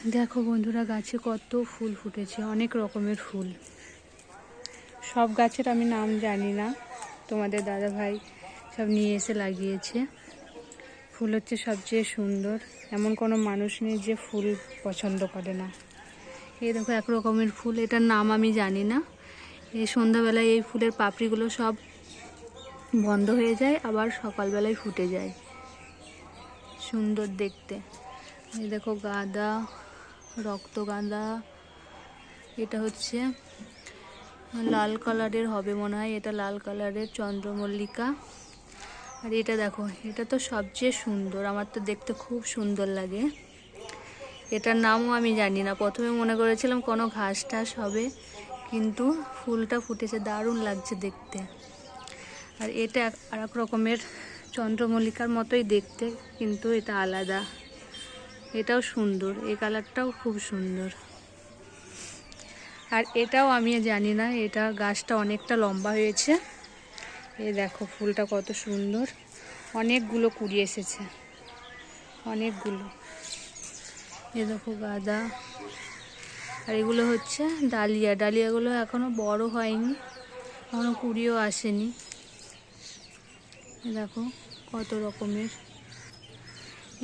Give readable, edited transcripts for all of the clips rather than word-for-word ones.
দেখো বন্ধুরা, গাছে কত ফুল ফুটেছে, অনেক রকমের ফুল। সব গাছের আমি নাম জানি না, তোমাদের দাদা ভাই সব নিয়ে এসে লাগিয়েছে। ফুল হচ্ছে সবচেয়ে সুন্দর, এমন কোনো মানুষ নেই যে ফুল পছন্দ করে না। এই দেখো এক রকমের ফুল, এটার নাম আমি জানি না। এই সন্ধ্যাবেলায় এই ফুলের পাপড়িগুলো সব বন্ধ হয়ে যায়, আবার সকালবেলায় ফুটে যায়, সুন্দর দেখতে। এই দেখো গাঁদা, রক্তগাঁদা, এটা হচ্ছে লাল কালারের হবে মনে হয়, এটা লাল কালারের চন্দ্রমল্লিকা। আর এটা দেখো, এটা তো সবচেয়ে সুন্দর, আমার তো দেখতে খুব সুন্দর লাগে। এটার নামও আমি জানি না, প্রথমে মনে করেছিলাম কোনো ঘাস টাস হবে, কিন্তু ফুলটা ফুটেছে, দারুণ লাগছে দেখতে। আর এটা আর এক রকমের চন্দ্রমল্লিকার মতোই দেখতে, কিন্তু এটা আলাদা, এটাও সুন্দর, এই কালারটাও খুব সুন্দর। আর এটাও আমি জানি না, এটা গাছটা অনেকটা লম্বা হয়েছে। এই দেখো ফুলটা কত সুন্দর, অনেকগুলো কুড়ি এসেছে, অনেকগুলো। এই দেখো গাঁদা। আর এগুলো হচ্ছে ডালিয়া, ডালিয়াগুলো এখনো বড় হয়নি, এখনো কুড়িও আসেনি। দেখো কত রকমের।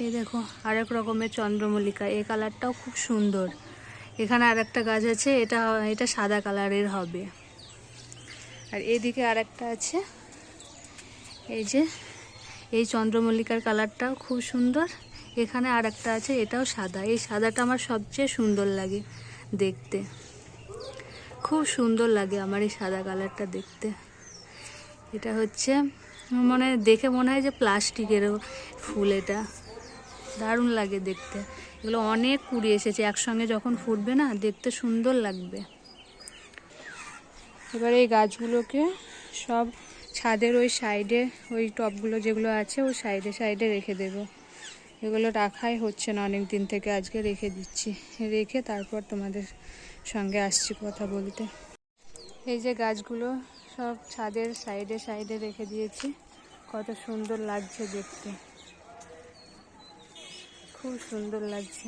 এই দেখো আরেক রকমের চন্দ্রমল্লিকা, এই কালারটাও খুব সুন্দর। এখানে আর একটা গাছ আছে, এটা সাদা কালারের হবে। আর এদিকে আর একটা আছে, এই যে এই চন্দ্রমল্লিকার কালারটাও খুব সুন্দর। এখানে আর একটা আছে, এটাও সাদা। এই সাদাটা আমার সবচেয়ে সুন্দর লাগে দেখতে, খুব সুন্দর লাগে আমার এই সাদা কালারটা দেখতে। এটা হচ্ছে দেখে মনে হয় যে প্লাস্টিকেরও ফুল, এটা দারুণ লাগে দেখতে। এগুলো অনেক কুড়ি এসেছে, একসঙ্গে যখন ফুটবে না দেখতে সুন্দর লাগবে। এবার এই গাছগুলোকে সব ছাদের ওই সাইডে, ওই টবগুলো যেগুলো আছে ওই সাইডে সাইডে রেখে দেব। এগুলো রাখাই হচ্ছে না অনেক দিন থেকে, আজকে রেখে দিচ্ছি। রেখে তারপর তোমাদের সঙ্গে আসছি কথা বলতে। এই যে গাছগুলো সব ছাদের সাইডে সাইডে রেখে দিয়েছি, কত সুন্দর লাগছে দেখতে, খুব সুন্দর লাগছে।